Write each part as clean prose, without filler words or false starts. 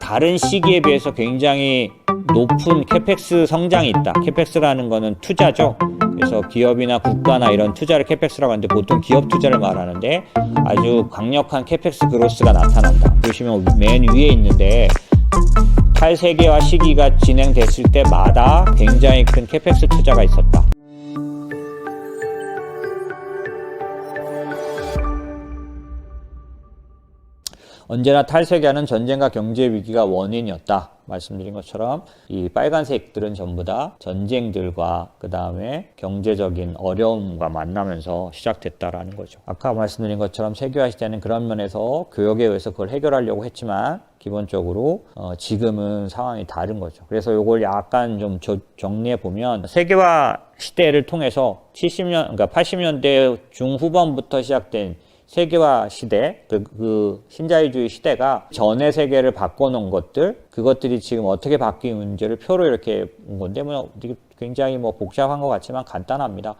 다른 시기에 비해서 굉장히 높은 캐펙스 성장이 있다. 캐펙스라는 거는 투자죠. 그래서 기업이나 국가나 이런 투자를 캐펙스라고 하는데 보통 기업 투자를 말하는데 아주 강력한 캐펙스 그로스가 나타난다. 보시면 맨 위에 있는데 탈세계화 시기가 진행됐을 때마다 굉장히 큰 캐펙스 투자가 있었다. 언제나 탈세계화는 전쟁과 경제 위기가 원인이었다. 말씀드린 것처럼 이 빨간색들은 전부 다 전쟁들과 그 다음에 경제적인 어려움과 만나면서 시작됐다라는 거죠. 아까 말씀드린 것처럼 세계화 시대는 그런 면에서 교역에 의해서 그걸 해결하려고 했지만 기본적으로 지금은 상황이 다른 거죠. 그래서 이걸 약간 좀 정리해 보면 세계화 시대를 통해서 80년대 중후반부터 시작된 세계화 시대, 그 신자유주의 시대가 전의 세계를 바꿔놓은 것들, 그것들이 지금 어떻게 바뀌는지를 표로 이렇게 온 건데, 굉장히 복잡한 것 같지만 간단합니다.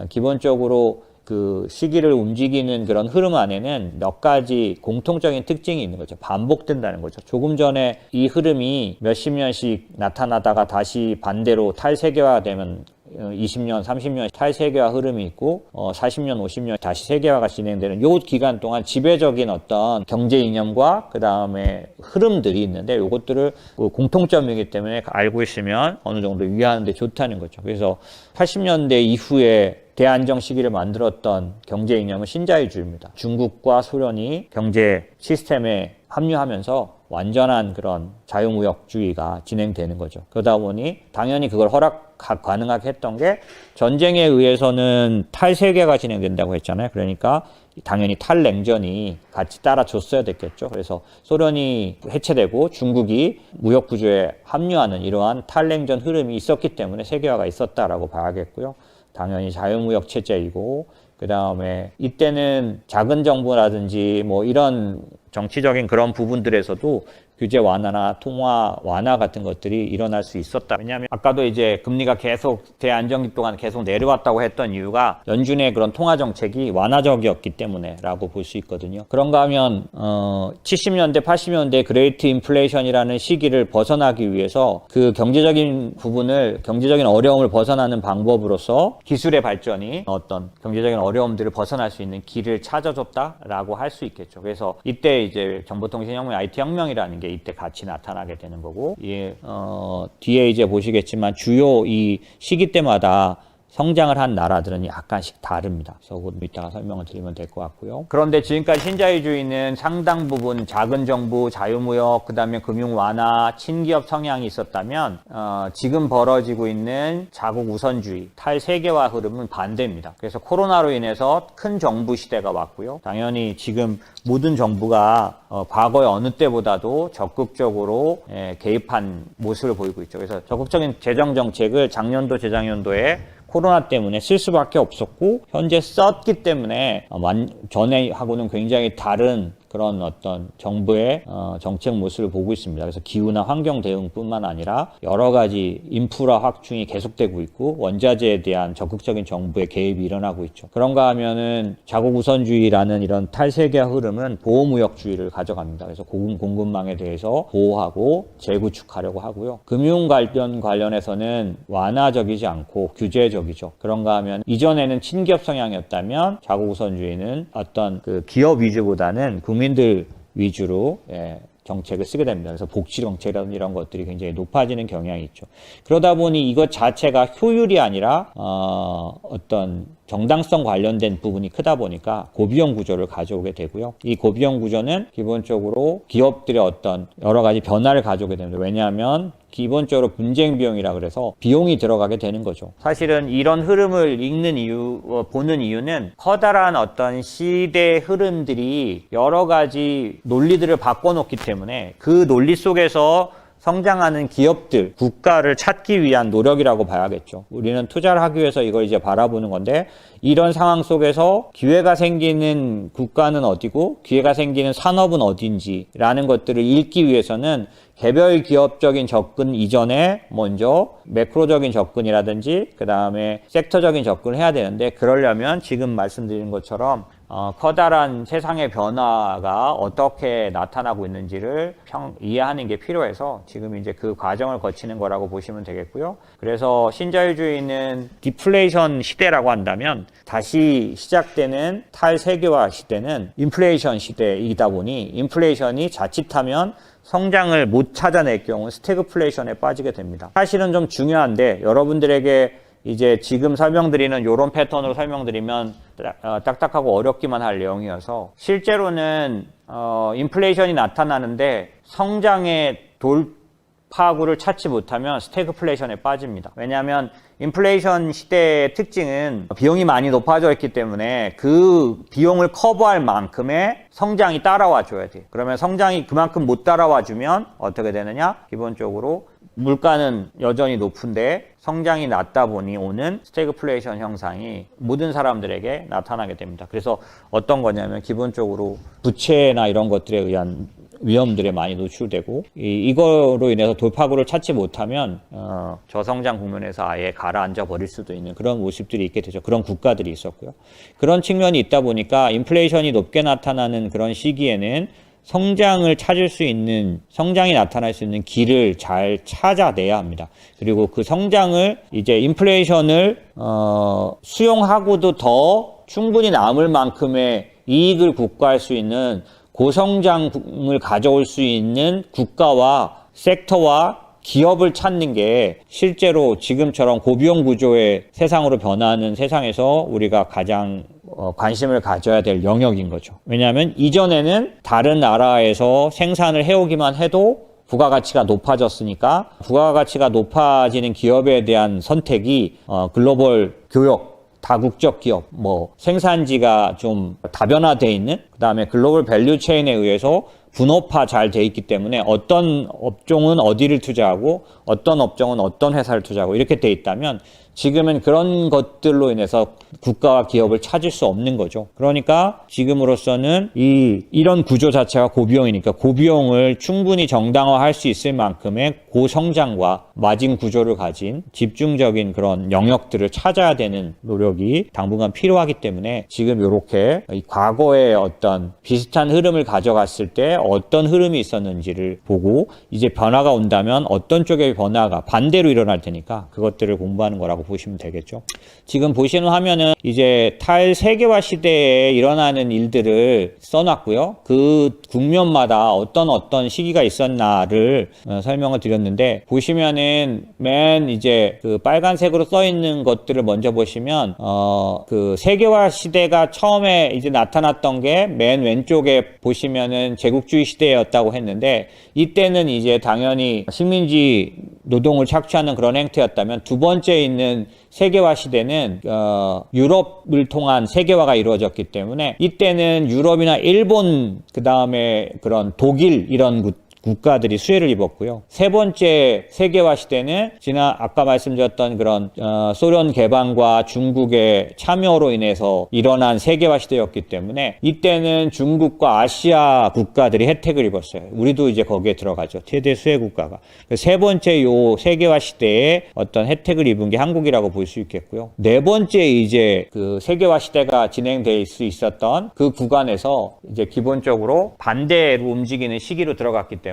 기본적으로 그 시기를 움직이는 그런 흐름 안에는 몇 가지 공통적인 특징이 있는 거죠. 반복된다는 거죠. 조금 전에 이 흐름이 몇십 년씩 나타나다가 다시 반대로 탈세계화 되면 20년, 30년 탈세계화 흐름이 있고 40년, 50년 다시 세계화가 진행되는 요 기간 동안 지배적인 어떤 경제 이념과 그 다음에 흐름들이 있는데 요것들을 공통점이기 때문에 알고 있으면 어느 정도 이해하는 데 좋다는 거죠. 그래서 80년대 이후에 대안정 시기를 만들었던 경제 이념은 신자유주의입니다. 중국과 소련이 경제 시스템에 합류하면서 완전한 그런 자유무역주의가 진행되는 거죠. 그러다 보니 당연히 그걸 가능하게 했던 게 전쟁에 의해서는 탈세계가 진행된다고 했잖아요. 그러니까 당연히 탈냉전이 같이 따라줬어야 됐겠죠. 그래서 소련이 해체되고 중국이 무역구조에 합류하는 이러한 탈냉전 흐름이 있었기 때문에 세계화가 있었다라고 봐야겠고요. 당연히 자유무역 체제이고 그 다음에 이때는 작은 정부라든지 이런 정치적인 그런 부분들에서도 규제 완화나 통화 완화 같은 것들이 일어날 수 있었다. 왜냐하면 아까도 이제 금리가 계속 대안정기 동안 계속 내려왔다고 했던 이유가 연준의 그런 통화 정책이 완화적이었기 때문에라고 볼 수 있거든요. 그런가 하면 70년대, 80년대 그레이트 인플레이션이라는 시기를 벗어나기 위해서 그 경제적인 부분을 경제적인 어려움을 벗어나는 방법으로서 기술의 발전이 어떤 경제적인 어려움들을 벗어날 수 있는 길을 찾아줬다라고 할 수 있겠죠. 그래서 이때 이제 정보통신혁명, IT혁명이라는 게 이때 같이 나타나게 되는 거고, 뒤에 이제 보시겠지만 주요 이 시기 때마다 성장을 한 나라들은 약간씩 다릅니다. 그래서 그것도 이따가 설명을 드리면 될 것 같고요. 그런데 지금까지 신자유주의는 상당 부분 작은 정부, 자유무역, 그 다음에 금융 완화, 친기업 성향이 있었다면 지금 벌어지고 있는 자국 우선주의, 탈세계화 흐름은 반대입니다. 그래서 코로나로 인해서 큰 정부 시대가 왔고요. 당연히 지금 모든 정부가 과거의 어느 때보다도 적극적으로 개입한 모습을 보이고 있죠. 그래서 적극적인 재정 정책을 작년도, 재작년도에 코로나 때문에 쓸 수밖에 없었고 현재 썼기 때문에 전에하고는 굉장히 다른 그런 어떤 정부의 정책 모습을 보고 있습니다. 그래서 기후나 환경 대응뿐만 아니라 여러 가지 인프라 확충이 계속되고 있고 원자재에 대한 적극적인 정부의 개입이 일어나고 있죠. 그런가 하면은 자국 우선주의라는 이런 탈세계화 흐름은 보호무역주의를 가져갑니다. 그래서 공급망에 대해서 보호하고 재구축하려고 하고요. 금융 관련해서는 완화적이지 않고 규제적이죠. 그런가 하면 이전에는 친기업 성향이었다면 자국 우선주의는 어떤 그 기업 위주보다는 국민들 위주로 정책을 쓰게 됩니다. 그래서 복지 정책이라든지 이런 것들이 굉장히 높아지는 경향이 있죠. 그러다 보니 이것 자체가 효율이 아니라 어떤 정당성 관련된 부분이 크다 보니까 고비용 구조를 가져오게 되고요. 이 고비용 구조는 기본적으로 기업들의 어떤 여러 가지 변화를 가져오게 됩니다. 왜냐하면 기본적으로 분쟁 비용이라 그래서 비용이 들어가게 되는 거죠. 사실은 이런 흐름을 보는 이유는 커다란 어떤 시대의 흐름들이 여러 가지 논리들을 바꿔놓기 때문에 그 논리 속에서 성장하는 기업들, 국가를 찾기 위한 노력이라고 봐야겠죠. 우리는 투자를 하기 위해서 이걸 이제 바라보는 건데 이런 상황 속에서 기회가 생기는 국가는 어디고 기회가 생기는 산업은 어딘지라는 것들을 읽기 위해서는 개별 기업적인 접근 이전에 먼저 매크로적인 접근이라든지 그 다음에 섹터적인 접근을 해야 되는데 그러려면 지금 말씀드린 것처럼 커다란 세상의 변화가 어떻게 나타나고 있는지를 이해하는 게 필요해서 지금 이제 그 과정을 거치는 거라고 보시면 되겠고요. 그래서 신자유주의는 디플레이션 시대라고 한다면 다시 시작되는 탈세계화 시대는 인플레이션 시대이다 보니 인플레이션이 자칫하면 성장을 못 찾아낼 경우 스태그플레이션에 빠지게 됩니다. 사실은 좀 중요한데 여러분들에게 이제 지금 설명드리는 이런 패턴으로 설명드리면 딱딱하고 어렵기만 할 내용이어서 실제로는 인플레이션이 나타나는데 성장의 돌파구를 찾지 못하면 스태그플레이션에 빠집니다. 왜냐하면 인플레이션 시대의 특징은 비용이 많이 높아져 있기 때문에 그 비용을 커버할 만큼의 성장이 따라와 줘야 돼요. 그러면 성장이 그만큼 못 따라와 주면 어떻게 되느냐? 기본적으로 물가는 여전히 높은데 성장이 낮다 보니 오는 스태그플레이션 현상이 모든 사람들에게 나타나게 됩니다. 그래서 어떤 거냐면 기본적으로 부채나 이런 것들에 의한 위험들에 많이 노출되고 이거로 인해서 돌파구를 찾지 못하면 저성장 국면에서 아예 가라앉아 버릴 수도 있는 그런 모습들이 있게 되죠. 그런 국가들이 있었고요. 그런 측면이 있다 보니까 인플레이션이 높게 나타나는 그런 시기에는 성장을 찾을 수 있는, 성장이 나타날 수 있는 길을 잘 찾아내야 합니다. 그리고 그 성장을 이제 인플레이션을 수용하고도 더 충분히 남을 만큼의 이익을 국가할 수 있는 고성장을 가져올 수 있는 국가와 섹터와 기업을 찾는 게 실제로 지금처럼 고비용 구조의 세상으로 변하는 세상에서 우리가 가장 관심을 가져야 될 영역인 거죠. 왜냐하면 이전에는 다른 나라에서 생산을 해오기만 해도 부가가치가 높아졌으니까 부가가치가 높아지는 기업에 대한 선택이 글로벌 교역, 다국적 기업, 생산지가 좀 다변화되어 있는, 그 다음에 글로벌 밸류 체인에 의해서 분업화 잘 돼 있기 때문에 어떤 업종은 어디를 투자하고 어떤 업종은 어떤 회사를 투자하고 이렇게 돼 있다면 지금은 그런 것들로 인해서 국가와 기업을 찾을 수 없는 거죠. 그러니까 지금으로서는 이런 구조 자체가 고비용이니까 고비용을 충분히 정당화할 수 있을 만큼의 고성장과 마진 구조를 가진 집중적인 그런 영역들을 찾아야 되는 노력이 당분간 필요하기 때문에 지금 이렇게 과거의 어떤 비슷한 흐름을 가져갔을 때 어떤 흐름이 있었는지를 보고 이제 변화가 온다면 어떤 쪽의 변화가 반대로 일어날 테니까 그것들을 공부하는 거라고 보시면 되겠죠. 지금 보시는 화면은 이제 탈세계화 시대에 일어나는 일들을 써놨고요. 그 국면마다 어떤 시기가 있었나를 설명을 드렸는데 보시면은 맨 이제 그 빨간색으로 써 있는 것들을 먼저 보시면 그 세계화 시대가 처음에 이제 나타났던 게 맨 왼쪽에 보시면은 제국주의 시대였다고 했는데 이때는 이제 당연히 식민지 노동을 착취하는 그런 행태였다면 두 번째 있는 세계화 시대는 유럽을 통한 세계화가 이루어졌기 때문에 이때는 유럽이나 일본 그 다음에 그런 독일 이런 국가들이 수혜를 입었고요. 세 번째 세계화 시대는 아까 말씀드렸던 그런 소련 개방과 중국의 참여로 인해서 일어난 세계화 시대였기 때문에 이때는 중국과 아시아 국가들이 혜택을 입었어요. 우리도 이제 거기에 들어가죠. 최대 수혜 국가가. 세 번째 요 세계화 시대에 어떤 혜택을 입은 게 한국이라고 볼 수 있겠고요. 네 번째 이제 그 세계화 시대가 진행될 수 있었던 그 구간에서 이제 기본적으로 반대로 움직이는 시기로 들어갔기 때문에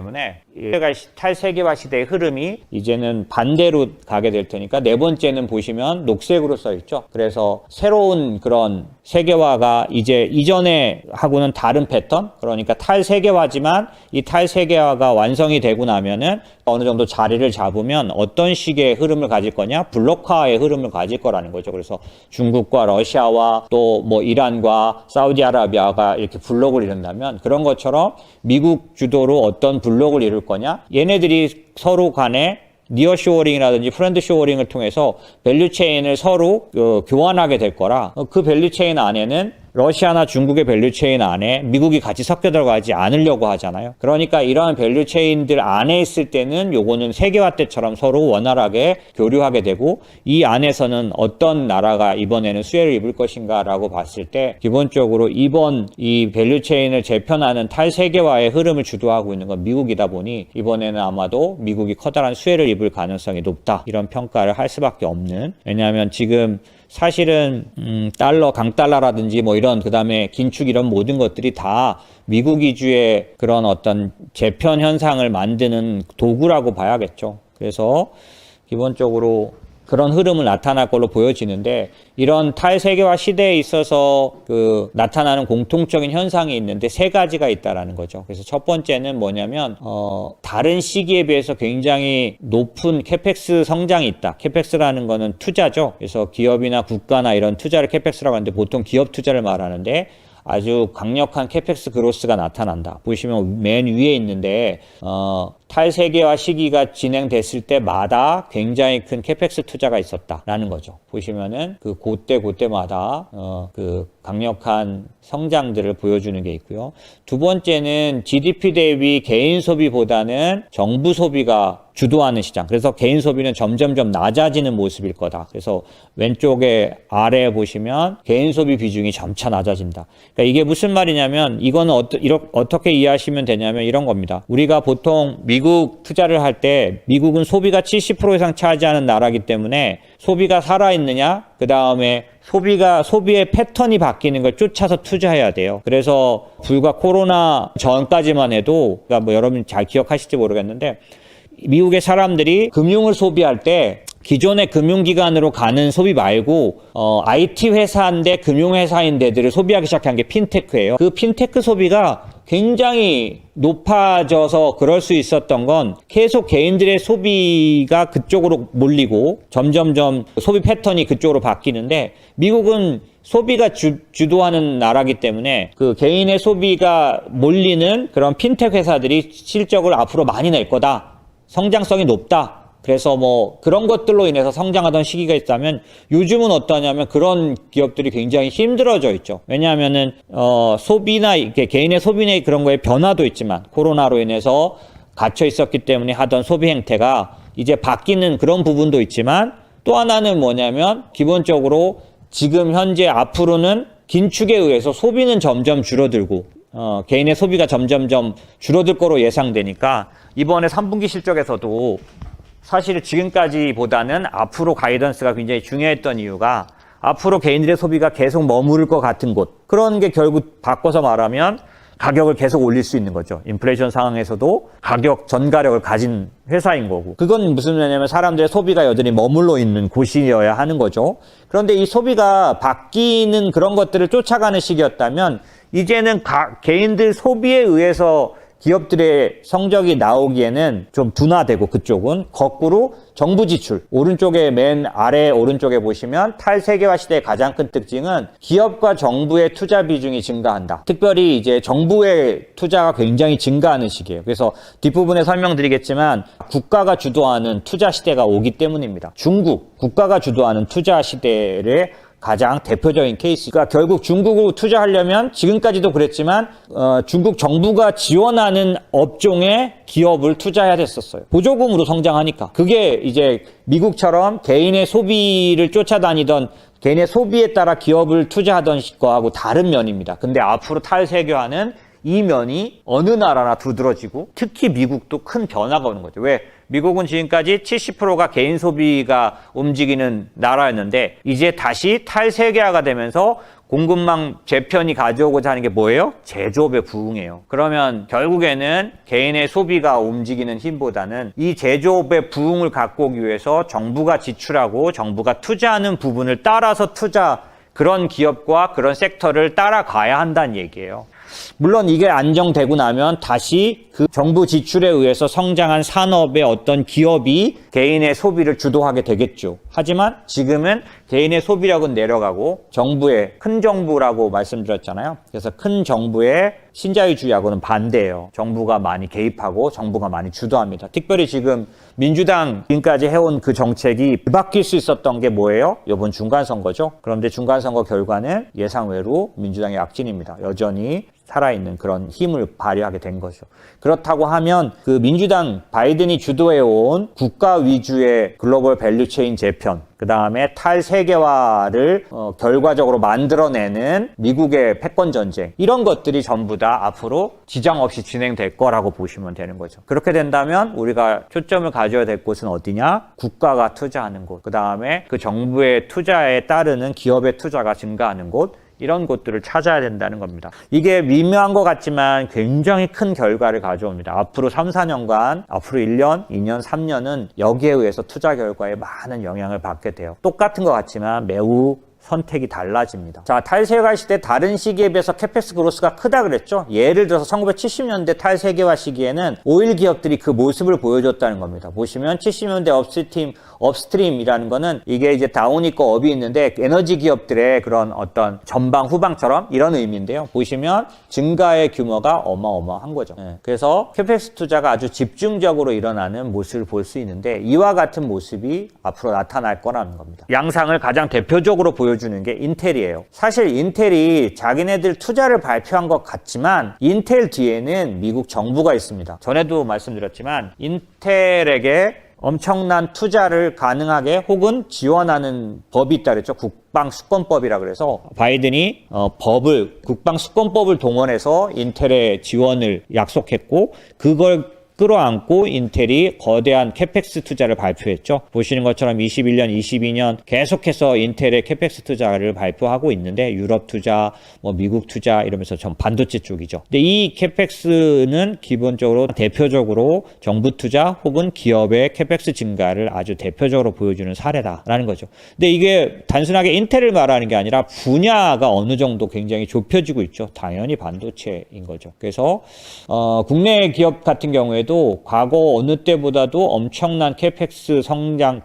탈세계화 시대의 흐름이 이제는 반대로 가게 될 테니까 네 번째는 보시면 녹색으로 써 있죠. 그래서 새로운 그런 세계화가 이제 이전에 하고는 다른 패턴, 그러니까 탈세계화지만 이 탈세계화가 완성이 되고 나면은 어느 정도 자리를 잡으면 어떤 식의 흐름을 가질 거냐? 블록화의 흐름을 가질 거라는 거죠. 그래서 중국과 러시아와 또 이란과 사우디아라비아가 이렇게 블록을 이룬다면 그런 것처럼 미국 주도로 어떤 블록을 이룰 거냐? 얘네들이 서로 간에 니어쇼어링이라든지 프렌드쇼어링을 통해서 밸류체인을 서로 교환하게 될 거라 그 밸류체인 안에는 러시아나 중국의 밸류체인 안에 미국이 같이 섞여 들어가지 않으려고 하잖아요. 그러니까 이러한 밸류체인들 안에 있을 때는 요거는 세계화 때처럼 서로 원활하게 교류하게 되고 이 안에서는 어떤 나라가 이번에는 수혜를 입을 것인가 라고 봤을 때 기본적으로 이번 이 밸류체인을 재편하는 탈세계화의 흐름을 주도하고 있는 건 미국이다 보니 이번에는 아마도 미국이 커다란 수혜를 입을 가능성이 높다 이런 평가를 할 수밖에 없는, 왜냐하면 지금 사실은 달러, 강달러라든지 뭐 이런 그다음에 긴축 이런 모든 것들이 다 미국 위주의 그런 어떤 재편 현상을 만드는 도구라고 봐야겠죠. 그래서 기본적으로 그런 흐름을 나타날 걸로 보여지는데, 이런 탈세계화 시대에 있어서 나타나는 공통적인 현상이 있는데 세 가지가 있다라는 거죠. 그래서 첫 번째는 뭐냐면 다른 시기에 비해서 굉장히 높은 캐펙스 성장이 있다. 캐펙스라는 거는 투자죠. 그래서 기업이나 국가나 이런 투자를 캐펙스라고 하는데 보통 기업 투자를 말하는데 아주 강력한 캐펙스 그로스가 나타난다. 보시면 맨 위에 있는데 탈세계화 시기가 진행됐을 때마다 굉장히 큰 캐펙스 투자가 있었다라는 거죠. 보시면은 그때마다 그 강력한 성장들을 보여주는 게 있고요. 두 번째는 GDP 대비 개인 소비보다는 정부 소비가 주도하는 시장. 그래서 개인 소비는 점점점 낮아지는 모습일 거다. 그래서 왼쪽에 아래에 보시면 개인 소비 비중이 점차 낮아진다. 그러니까 이게 무슨 말이냐면, 이거는 어떻게 이해하시면 되냐면 이런 겁니다. 우리가 보통 미국 투자를 할 때 미국은 소비가 70% 이상 차지하는 나라이기 때문에 소비가 살아있느냐, 그 다음에 소비의 패턴이 바뀌는 걸 쫓아서 투자해야 돼요. 그래서 불과 코로나 전까지만 해도, 그러니까 뭐 여러분 잘 기억하실지 모르겠는데, 미국의 사람들이 금융을 소비할 때 기존의 금융기관으로 가는 소비 말고 IT 회사인데 금융회사인 데들을 소비하기 시작한 게 핀테크예요. 그 핀테크 소비가 굉장히 높아져서 그럴 수 있었던 건 계속 개인들의 소비가 그쪽으로 몰리고 점점점 소비 패턴이 그쪽으로 바뀌는데, 미국은 소비가 주도하는 나라기 때문에 그 개인의 소비가 몰리는 그런 핀테크 회사들이 실적을 앞으로 많이 낼 거다. 성장성이 높다. 그래서 뭐 그런 것들로 인해서 성장하던 시기가 있다면, 요즘은 어떠냐면 그런 기업들이 굉장히 힘들어져 있죠. 왜냐하면은 소비나 이렇게 개인의 소비나 그런 거에 변화도 있지만, 코로나로 인해서 갇혀 있었기 때문에 하던 소비 행태가 이제 바뀌는 그런 부분도 있지만, 또 하나는 뭐냐면 기본적으로 지금 현재 앞으로는 긴축에 의해서 소비는 점점 줄어들고 개인의 소비가 점점점 줄어들 거로 예상되니까, 이번에 3분기 실적에서도 사실 지금까지보다는 앞으로 가이던스가 굉장히 중요했던 이유가, 앞으로 개인들의 소비가 계속 머무를 것 같은 곳, 그런 게 결국 바꿔서 말하면 가격을 계속 올릴 수 있는 거죠. 인플레이션 상황에서도 가격 전가력을 가진 회사인 거고, 그건 무슨 말이냐면 사람들의 소비가 여전히 머물러 있는 곳이어야 하는 거죠. 그런데 이 소비가 바뀌는 그런 것들을 쫓아가는 시기였다면, 이제는 개인들 소비에 의해서 기업들의 성적이 나오기에는 좀 둔화되고, 그쪽은 거꾸로 정부 지출, 오른쪽에 맨 아래 오른쪽에 보시면 탈세계화 시대의 가장 큰 특징은 기업과 정부의 투자 비중이 증가한다. 특별히 이제 정부의 투자가 굉장히 증가하는 시기예요. 그래서 뒷부분에 설명드리겠지만 국가가 주도하는 투자 시대가 오기 때문입니다. 중국, 국가가 주도하는 투자 시대를 가장 대표적인 케이스가, 결국 중국으로 투자하려면 지금까지도 그랬지만 중국 정부가 지원하는 업종에 기업을 투자해야 됐었어요. 보조금으로 성장하니까. 그게 이제 미국처럼 개인의 소비를 쫓아다니던, 개인의 소비에 따라 기업을 투자하던 거하고 다른 면입니다. 근데 앞으로 탈세계화는 이 면이 어느 나라나 두드러지고, 특히 미국도 큰 변화가 오는 거죠. 왜? 미국은 지금까지 70%가 개인 소비가 움직이는 나라였는데, 이제 다시 탈세계화가 되면서 공급망 재편이 가져오고자 하는 게 뭐예요? 제조업의 부흥이에요. 그러면 결국에는 개인의 소비가 움직이는 힘보다는 이 제조업의 부흥을 갖고 오기 위해서 정부가 지출하고 정부가 투자하는 부분을 따라서 그런 기업과 그런 섹터를 따라가야 한다는 얘기예요. 물론 이게 안정되고 나면 다시 그 정부 지출에 의해서 성장한 산업의 어떤 기업이 개인의 소비를 주도하게 되겠죠. 하지만 지금은 개인의 소비력은 내려가고 큰 정부라고 말씀드렸잖아요. 그래서 큰 정부의 신자유주의하고는 반대예요. 정부가 많이 개입하고 정부가 많이 주도합니다. 특별히 지금 민주당 지금까지 해온 그 정책이 바뀔 수 있었던 게 뭐예요? 이번 중간선거죠. 그런데 중간선거 결과는 예상외로 민주당의 약진입니다. 여전히 살아있는 그런 힘을 발휘하게 된 거죠. 그렇다고 하면 그 민주당 바이든이 주도해온 국가 위주의 글로벌 밸류체인 재편, 그 다음에 탈세계화를 결과적으로 만들어내는 미국의 패권 전쟁, 이런 것들이 전부 다 앞으로 지장 없이 진행될 거라고 보시면 되는 거죠. 그렇게 된다면 우리가 초점을 가져야 될 곳은 어디냐? 국가가 투자하는 곳, 그 다음에 그 정부의 투자에 따르는 기업의 투자가 증가하는 곳, 이런 곳들을 찾아야 된다는 겁니다. 이게 미묘한 것 같지만 굉장히 큰 결과를 가져옵니다. 앞으로 3, 4년간, 앞으로 1년, 2년, 3년은 여기에 의해서 투자 결과에 많은 영향을 받게 돼요. 똑같은 것 같지만 매우 선택이 달라집니다. 자, 탈세계화 시대 다른 시기에 비해서 캐펙스 그로스가 크다 그랬죠? 예를 들어서 1970년대 탈세계화 시기에는 오일 기업들이 그 모습을 보여줬다는 겁니다. 보시면 70년대 업스트림이라는 거는 이게 이제 다운이 있고 업이 있는데 에너지 기업들의 그런 어떤 전방 후방처럼 이런 의미인데요. 보시면 증가의 규모가 어마어마한 거죠. 그래서 캐펙스 투자가 아주 집중적으로 일어나는 모습을 볼 수 있는데 이와 같은 모습이 앞으로 나타날 거라는 겁니다. 양상을 가장 대표적으로 보여주는 게 인텔이에요. 사실 인텔이 자기네들 투자를 발표한 것 같지만 인텔 뒤에는 미국 정부가 있습니다. 전에도 말씀드렸지만 인텔에게 엄청난 투자를 가능하게 혹은 지원하는 법이 있다 그랬죠. 국방수권법이라 그래서 바이든이 국방수권법을 동원해서 인텔의 지원을 약속했고 그걸 끌어안고 인텔이 거대한 캐펙스 투자를 발표했죠. 보시는 것처럼 21년, 22년 계속해서 인텔의 캐펙스 투자를 발표하고 있는데 유럽 투자, 미국 투자 이러면서 전 반도체 쪽이죠. 근데 이 캐펙스는 기본적으로 대표적으로 정부 투자 혹은 기업의 캐펙스 증가를 아주 대표적으로 보여주는 사례다라는 거죠. 근데 이게 단순하게 인텔을 말하는 게 아니라 분야가 어느 정도 굉장히 좁혀지고 있죠. 당연히 반도체인 거죠. 그래서 국내 기업 같은 경우에 과거 어느 때보다도 엄청난 캐펙스 성장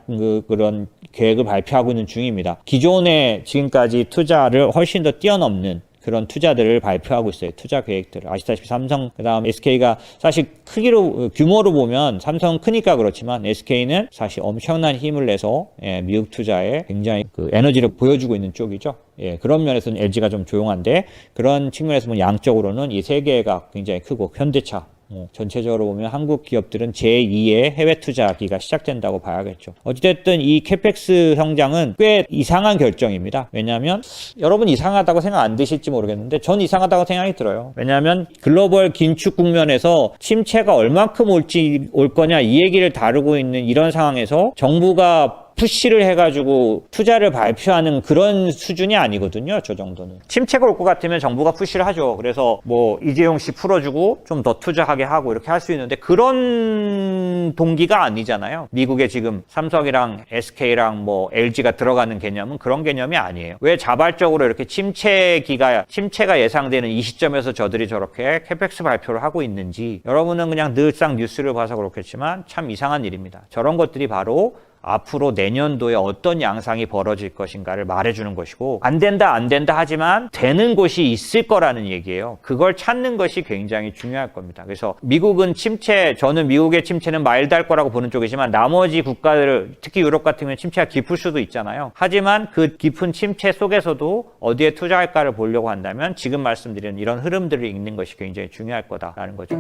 그런 계획을 발표하고 있는 중입니다. 기존의 지금까지 투자를 훨씬 더 뛰어넘는 그런 투자들을 발표하고 있어요. 투자 계획들을. 아시다시피 삼성, 그 다음 SK가 사실 규모로 보면 삼성은 크니까 그렇지만 SK는 사실 엄청난 힘을 내서 미국 투자에 굉장히 그 에너지를 보여주고 있는 쪽이죠. 그런 면에서는 LG가 좀 조용한데 그런 측면에서 보면 양적으로는 이 세 개가 굉장히 크고 현대차, 전체적으로 보면 한국 기업들은 제2의 해외 투자기가 시작된다고 봐야겠죠. 어찌됐든 이 캐펙스 성장은 꽤 이상한 결정입니다. 왜냐하면 여러분 이상하다고 생각 안 드실지 모르겠는데 전 이상하다고 생각이 들어요. 왜냐하면 글로벌 긴축 국면에서 침체가 얼만큼 올 거냐 이 얘기를 다루고 있는 이런 상황에서 정부가 푸시를 해가지고 투자를 발표하는 그런 수준이 아니거든요. 저 정도는. 침체가 올 것 같으면 정부가 푸시를 하죠. 그래서 이재용 씨 풀어주고 좀 더 투자하게 하고 이렇게 할 수 있는데 그런 동기가 아니잖아요. 미국에 지금 삼성이랑 SK랑 LG가 들어가는 개념은 그런 개념이 아니에요. 왜 자발적으로 이렇게 침체가 예상되는 이 시점에서 저들이 저렇게 캐펙스 발표를 하고 있는지 여러분은 그냥 늘상 뉴스를 봐서 그렇겠지만 참 이상한 일입니다. 저런 것들이 바로 앞으로 내년도에 어떤 양상이 벌어질 것인가를 말해주는 것이고 안 된다 하지만 되는 곳이 있을 거라는 얘기예요. 그걸 찾는 것이 굉장히 중요할 겁니다. 그래서 저는 미국의 침체는 마일드할 거라고 보는 쪽이지만 나머지 국가들 특히 유럽 같은 경우는 침체가 깊을 수도 있잖아요. 하지만 그 깊은 침체 속에서도 어디에 투자할까를 보려고 한다면 지금 말씀드린 이런 흐름들을 읽는 것이 굉장히 중요할 거다라는 거죠.